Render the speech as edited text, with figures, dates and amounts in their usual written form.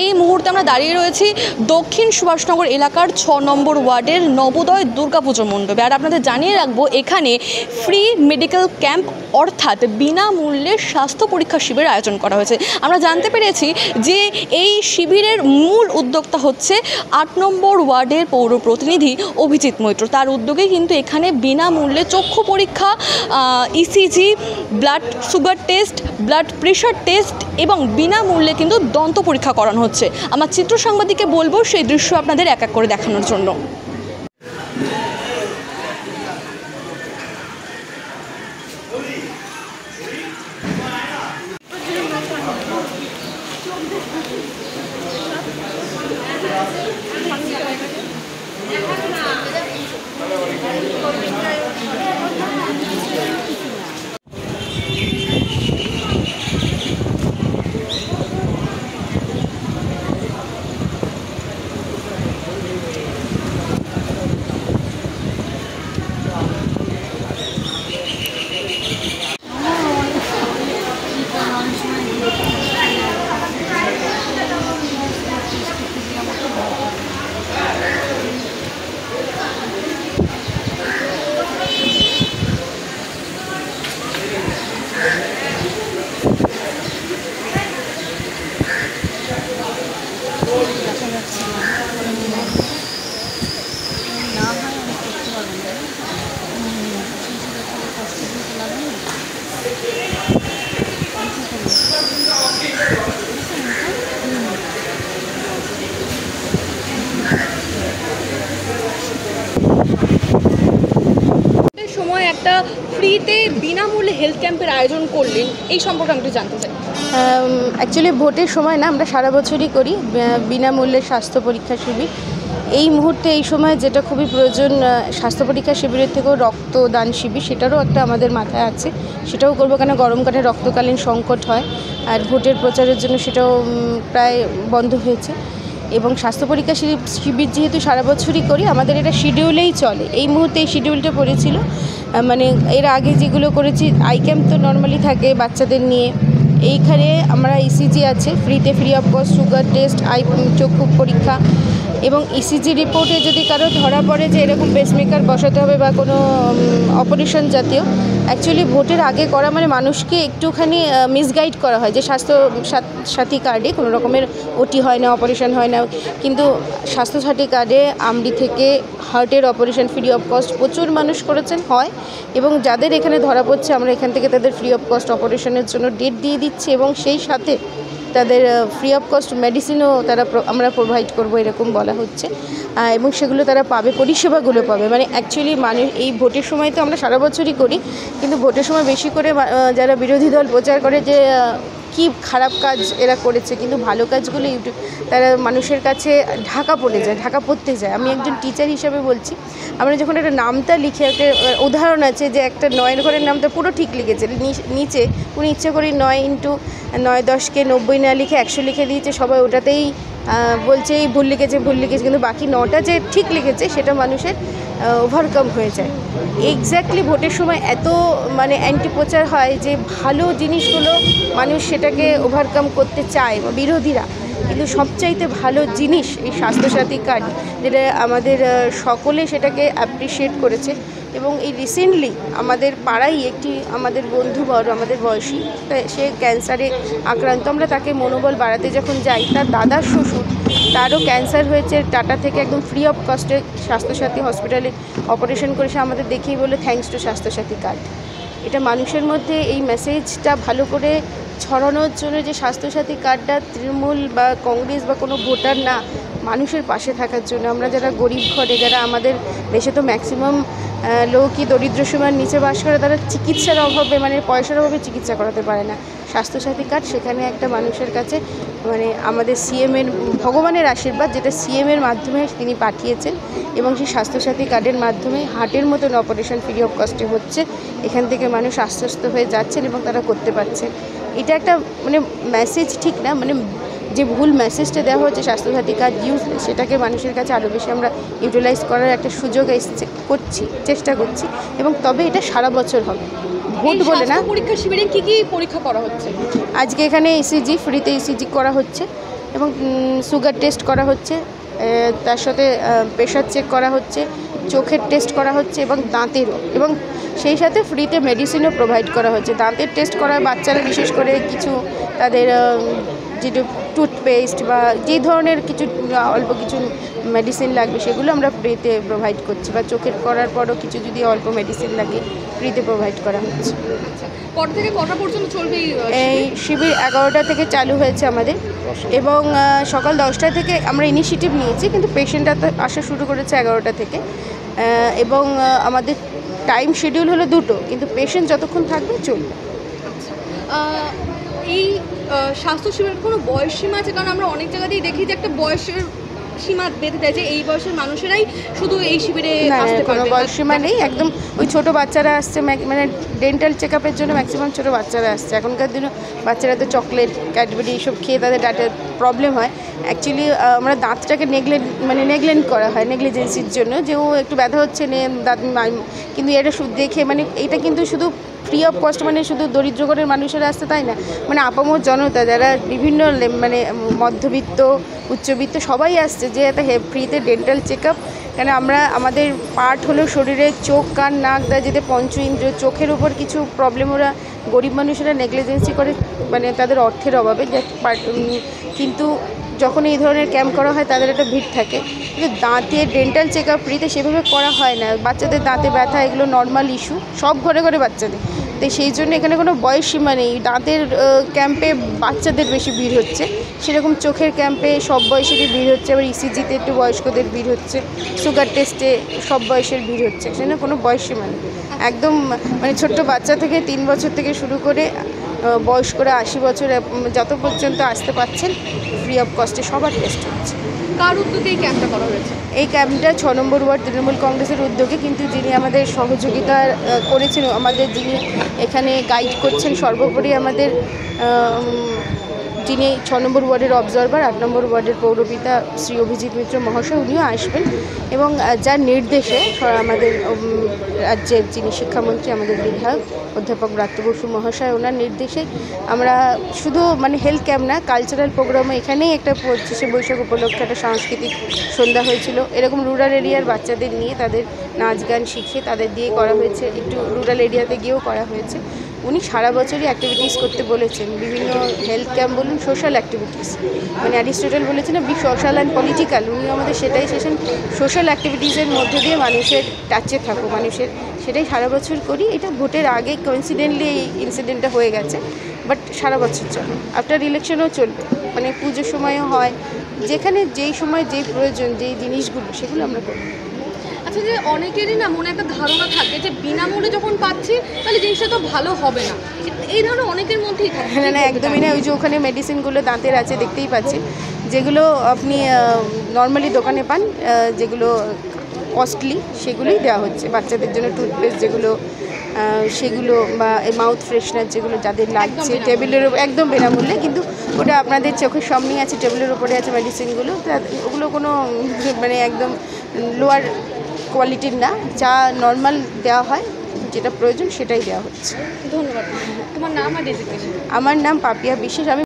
এই মুহূর্তে আমরা দাঁড়িয়ে রয়েছি দক্ষিণ সুভাষনগর এলাকার ৬ নম্বর ওয়ার্ডের নবোদয় দুর্গাপুজো মণ্ডপে। আর আপনাদের জানিয়ে রাখবো, এখানে ফ্রি মেডিকেল ক্যাম্প অর্থাৎ বিনামূল্যে স্বাস্থ্য পরীক্ষা শিবির আয়োজন করা হয়েছে। আমরা জানতে পেরেছি যে এই শিবিরের মূল উদ্যোক্তা হচ্ছে ৮ নম্বর ওয়ার্ডের পৌর প্রতিনিধি অভিজিৎ মৈত্র। তার উদ্যোগে কিন্তু এখানে বিনামূল্যে চক্ষু পরীক্ষা, ECG, blood sugar test, blood pressure test এবং বিনামূল্যে কিন্তু দন্ত পরীক্ষা করানো হচ্ছে। আমার চিত্র সাংবাদিককে বলবো সেই দৃশ্য আপনাদের এক এক করে দেখানোর জন্য। সময় একটা ফ্রিতে বিনামূল্যে হেলথ ক্যাম্পের আয়োজন করলেন, এই সম্পর্কে আমি একটু জানতে চাই। অ্যাকচুয়ালি ভোটের সময় না, আমরা সারা বছরই করি বিনামূল্যে স্বাস্থ্য পরীক্ষা শিবির। এই মুহূর্তে এই সময় যেটা খুবই প্রয়োজন, স্বাস্থ্য পরীক্ষা শিবিরের থেকেও রক্তদান শিবির, সেটারও একটা আমাদের মাথায় আছে, সেটাও করবো। কেন গরমকালে রক্তকালীন সংকট হয়, আর ভোটের প্রচারের জন্য সেটাও প্রায় বন্ধ হয়েছে। এবং স্বাস্থ্য পরীক্ষা শিবির যেহেতু সারা বছরই করি, আমাদের এটা শিডিউলেই চলে। এই মুহূর্তে এই শিডিউলটা পড়েছিল, মানে এর আগে যেগুলো করেছি, আই ক্যাম্প তো নর্মালি থাকে বাচ্চাদের নিয়ে। এইখানে আমরা ইসিজি আছে ফ্রিতে, free of cost, sugar test, চক্ষু পরীক্ষা এবং ইসিজি রিপোর্টে যদি কারো ধরা পড়ে যে এরকম পেসমেকার বসাতে হবে বা কোনো অপারেশন জাতীয়, অ্যাকচুয়ালি ভোটের আগে করা মানে মানুষকে একটুখানি মিসগাইড করা হয় যে স্বাস্থ্য সাথী কার্ডে কোনো রকমের ওটি হয় না, অপারেশন হয় না। কিন্তু স্বাস্থ্য সাথী কার্ডে আমডি থেকে হার্টের অপারেশন ফ্রি অফ কস্ট প্রচুর মানুষ করেছেন হয়, এবং যাদের এখানে ধরা পড়ছে আমরা এখান থেকে তাদের ফ্রি অফ কস্ট অপারেশনের জন্য ডেট দিয়ে দিচ্ছি, এবং সেই সাথে তাদের ফ্রি অফ কস্ট মেডিসিনও আমরা প্রোভাইড করবো এরকম বলা হচ্ছে, এবং সেগুলো তারা পাবে, পরিষেবাগুলো পাবে। মানে অ্যাকচুয়ালি এই ভোটের সময় তো আমরা সারা বছরই করি, কিন্তু ভোটের সময় বেশি করে যারা বিরোধী দল প্রচার করে যে কি খারাপ কাজ এরা করেছে, কিন্তু ভালো কাজগুলো তারা মানুষের কাছে ঢাকা পড়তে যায়। আমি একজন টিচার হিসেবে বলছি, আমরা যখন একটা নামটা লিখে, একটা উদাহরণ আছে যে একটা 9 ঘরের নামটা পুরো ঠিক লিখেছে, নিচে উনি ইচ্ছে করে 9 × 9 10কে 90 না লিখে 100 লিখে দিয়েছে, সবাই ওটাতেই বলছে এই ভুল লিখেছে, কিন্তু বাকি 9টা যে ঠিক লিখেছে সেটা মানুষের ওভারকাম হয়ে যায়। এক্স্যাক্টলি ভোটের সময় এত মানে অ্যান্টি প্রচার হয় যে ভালো জিনিসগুলো মানুষ সেটাকে ওভারকাম করতে চায় বিরোধীরা, কিন্তু সবচাইতে ভালো জিনিস এই স্বাস্থ্যসাথী কার্ড, যেটা আমাদের সকলে সেটাকে অ্যাপ্রিসিয়েট করেছে। এবং এই রিসেন্টলি আমাদের পাড়ায় একটি আমাদের বন্ধুবর, আমাদের বয়সী, সে ক্যান্সারে আক্রান্ত। আমরা তাকে মনোবল বাড়াতে যখন যাই, তার দাদার শ্বশুর, তারও ক্যান্সার হয়েছে, টাটা থেকে একদম ফ্রি অফ কস্টে স্বাস্থ্যসাথী হসপিটালে অপারেশন করেছে, আমাদের দেখেই বলে থ্যাঙ্কস টু স্বাস্থ্যসাথী কার্ড। এটা মানুষের মধ্যে এই মেসেজটা ভালো করে ছড়ানোর জন্য যে স্বাস্থ্যসাথী কার্ডটা তৃণমূল বা কংগ্রেস বা কোনো ভোটার না, মানুষের পাশে থাকার জন্য। আমরা যারা গরিব ঘরে, যারা আমাদের দেশে তো ম্যাক্সিমাম লোকই দরিদ্র সীমার নিচে বাস করে, তারা চিকিৎসার অভাবে মানে পয়সার অভাবে চিকিৎসা করাতে পারে না। স্বাস্থ্যসাথী কার্ড সেখানে একটা মানুষের কাছে মানে আমাদের সিএমের ভগবানের আশীর্বাদ, যেটা সিএমের মাধ্যমে তিনি পাঠিয়েছেন, এবং সেই স্বাস্থ্যসাথী কার্ডের মাধ্যমে হার্টের মতন অপারেশন ফ্রি অফ কস্টে হচ্ছে। এখান থেকে মানুষ আশ্বস্ত হয়ে যাচ্ছেন এবং তারা করতে পারছেন। এটা একটা মানে মেসেজ ঠিক না, মানে যে ভুল মেসেজটা দেওয়া হচ্ছে স্বাস্থ্যসাথী কার্ড ইউজলেস, সেটাকে মানুষের কাছে আরও বেশি আমরা ইউটিলাইজ করার একটা সুযোগ চেষ্টা করছি, এবং তবে এটা সারা বছর হবে, ভোট বলে না। পরীক্ষা শিবিরে কী কী পরীক্ষা করা হচ্ছে? আজকে এখানে ইসিজি ফ্রিতে ইসিজি করা হচ্ছে, এবং সুগার টেস্ট করা হচ্ছে, তার সাথে প্রেশার চেক করা হচ্ছে, চোখের টেস্ট করা হচ্ছে এবং দাঁতেরও, এবং সেই সাথে ফ্রিতে মেডিসিনও প্রোভাইড করা হচ্ছে। দাঁতের টেস্ট করা বাচ্চারা বিশেষ করে কিছু তাদের যেটা টুথপেস্ট বা যেই ধরনের কিছু অল্প কিছু মেডিসিন লাগবে সেগুলো আমরা ফ্রিতে প্রোভাইড করছি, বা চোখের করার পরও কিছু যদি অল্প মেডিসিন লাগে ফ্রিতে প্রোভাইড করা হচ্ছে। কটা থেকে কটা পর্যন্ত চলবে এই শিবির 11টা থেকে চালু হয়েছে আমাদের, এবং সকাল 10টা থেকে আমরা ইনিশিয়েটিভ নিয়েছি, কিন্তু পেশেন্ট আসা শুরু করেছে 11টা থেকে, এবং আমাদের টাইম শিডিউল হলো 2টো, কিন্তু পেশেন্ট যতক্ষণ থাকবে চলবে। এই স্বাস্থ্য শিবিরের কোনো বয়স সীমা আছে? কারণ আমরা অনেক জায়গাতেই দেখি যে একটা বয়সের সীমা বেঁধে দেয় যে এই বয়সের মানুষেরাই শুধু এই শিবিরে আসতে পারবে। কোনো বয়স সীমা নেই, একদম ওই ছোটো বাচ্চারা আসছে, মানে ডেন্টাল চেক আপের জন্য ম্যাক্সিমাম ছোটো বাচ্চারা আসছে। এখনকার দিনে বাচ্চারা তো চকলেট, ক্যাডবেরি এইসব খেয়ে তাদের দাঁতের প্রবলেম হয়। অ্যাকচুয়ালি আমরা দাঁতটাকে নেগলেক্ট করা হয় নেগলিজেন্সির জন্য, যে ও একটু ব্যথা হচ্ছে দাঁত, কিন্তু এটা দেখে এটা কিন্তু শুধু ফ্রি অফ কস্ট, মানে শুধু দরিদ্র ঘরের মানুষেরা আসতে তাই না, মানে আপামর জনতা যারা বিভিন্ন মধ্যবিত্ত, উচ্চবিত্ত সবাই আসছে, যে একটা ফ্রিতে ডেন্টাল চেক আপ। কেন আমাদের পার্ট হলো শরীরে চোখ, কান, নাক, দাঁত, যেতে পঞ্চ ইন্দ্রিয়, চোখের উপর কিছু প্রবলেম ওরা গরিব মানুষেরা নেগলিজেন্সি করে, মানে তাদের অর্থের অভাবে, কিন্তু যখন এই ধরনের ক্যাম্প করা হয় তাদের একটা ভিড় থাকে। কিন্তু দাঁতের ডেন্টাল চেক আপ ফ্রিতে সেভাবে করা হয় না। বাচ্চাদের দাঁতে ব্যথা এগুলো নর্মাল ইস্যু, সব ঘরে ঘরে বাচ্চাদের, তো সেই জন্য এখানে কোনো বয়স সীমা নেই। দাঁতের ক্যাম্পে বাচ্চাদের বেশি ভিড় হচ্ছে, সেরকম চোখের ক্যাম্পে সব বয়সেরই ভিড় হচ্ছে, আবার ইসিজিতে একটু বয়স্কদের ভিড় হচ্ছে, সুগার টেস্টে সব বয়সের ভিড় হচ্ছে, সেখানে কোনো বয়স সীমা নেই। একদম মানে ছোট্ট বাচ্চা থেকে 3 বছর থেকে শুরু করে বয়স্করা 80 বছর যত পর্যন্ত আসতে পারছেন ফ্রি অফ কস্টে সবার টেস্ট হচ্ছে। কার উদ্যোগে এই ক্যাম্পটা করা হয়েছে? এই ক্যাম্পটা 6 নম্বর ওয়ার্ড তৃণমূল কংগ্রেসের উদ্যোগে, কিন্তু যিনি আমাদের সহযোগিতা করেছেন, যিনি এখানে গাইড করছেন সর্বোপরি আমাদের যিনি 6 নম্বর ওয়ার্ডের অবজারভার, 8 নম্বর ওয়ার্ডের পৌরপিতা শ্রী অভিজিৎ মিত্র মহাশয়, উনিও আসবেন, এবং যার নির্দেশে আমাদের রাজ্যের যিনি শিক্ষামন্ত্রী, আমাদের বিধায়ক অধ্যাপক ব্রাত্য বসু মহাশয়, ওনার নির্দেশে আমরা শুধু হেলথ ক্যাম্প না, কালচারাল প্রোগ্রামও এখানেই একটা 25শে বৈশাখ উপলক্ষে একটা সাংস্কৃতিক সন্ধ্যা হয়েছিল। এরকম রুরাল এরিয়ার বাচ্চাদের নিয়ে তাদের নাচ গান শিখিয়ে তাদের দিয়ে করা হয়েছে, একটু রুরাল এরিয়াতে গিয়েও করা হয়েছে। উনি সারা বছরই অ্যাক্টিভিটিস করতে বলেছেন, বিভিন্ন হেলথ ক্যাম্প বলুন, সোশ্যাল অ্যাক্টিভিটিস, অ্যারিস্টটল বলেছেন না, বি সোশ্যাল অ্যান্ড পলিটিক্যাল, উনি আমাদের সেটাই সেশন, সোশ্যাল অ্যাক্টিভিটিসের মধ্যে দিয়ে মানুষের টাচে থাকো, সেটাই সারা বছর করি। এটা ভোটের আগে কোইন্সিডেন্টলি এই ইনসিডেন্টটা হয়ে গেছে, বাট সারা বছর চলে, আফটার ইলেকশনও চলবে, পুজোর সময়ও হয়, যেখানে যেই সময় যেই প্রয়োজন, যেই জিনিসগুলো সেগুলো আমরা করি। আচ্ছা, যে অনেকেরই না মনে একটা ধারণা থাকে যে বিনামূল্যে যখন পাচ্ছি তাহলে জিনিসটা তো ভালো হবে না, এই ধরনের অনেকের মধ্যেই থাকে। না, একদমই না। ওই যে ওখানে মেডিসিনগুলো দাঁতের আছে, দেখতেই পাচ্ছি, যেগুলো আপনি নর্মালি দোকানে পান, যেগুলো কস্টলি, সেগুলোই দেওয়া হচ্ছে বাচ্চাদের জন্য। টুথপেস্ট যেগুলো, সেগুলো, বা মাউথ ফ্রেশনার যেগুলো যাদের লাগছে, টেবিলের একদম বিনামূল্যে, কিন্তু ওটা আপনাদের চোখের সামনেই আছে, টেবিলের উপরে আছে মেডিসিনগুলো, ওগুলো কোনো একদম লোয়ার কোয়ালিটির না, যা নর্মাল দেওয়া হয়, যেটা প্রয়োজন সেটাই দেওয়া হচ্ছে। ধন্যবাদ। তোমার নাম আর ডেজিগনেশন? আমার নাম পাপিয়া বিশ্বাস। আমি